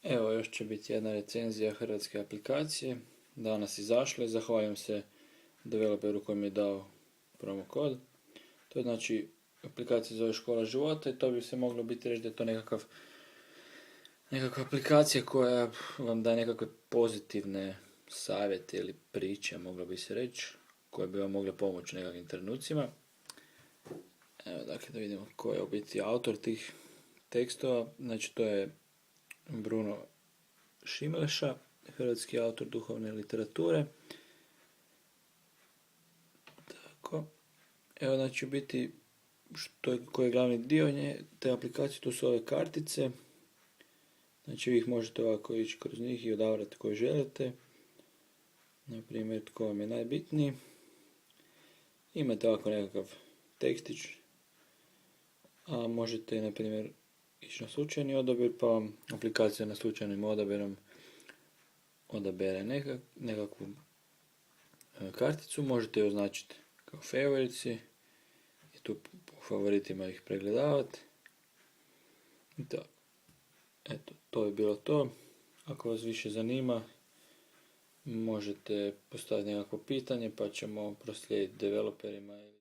Evo, još će biti jedna recenzija hrvatske aplikacije. Danas izašla i zahvaljujem se developeru koji mi je dao promo kod. To je znači aplikacija zove Škola života i to bi se moglo biti reći da je to nekakva aplikacija koja vam daje nekakve pozitivne savjete ili priče, moglo bi se reći, koje bi vam mogle pomoći u nekakvim trenucima. Evo, dakle, da vidimo ko je u biti autor tih tekstova. Znači, to je Bruno Šimleša, hrvatski autor duhovne literature. Tako. Evo, znači, u biti, koji je glavni dio te aplikacije, to su ove kartice. Znači, vi ih možete ovako ići kroz njih i odabrati koje želite. Naprimjer, tko vam je najbitniji. Imate ovako nekakav tekstić, a možete, na primjer, ići na slučajni odabir, pa vam aplikacija na slučajnim odabirom odabere nekakvu karticu. Možete je označiti kao favorites i tu po favoritima ih pregledavati. I tako. Eto, to je bilo to. Ako vas više zanima, možete postaviti nekakvo pitanje pa ćemo proslijediti developerima.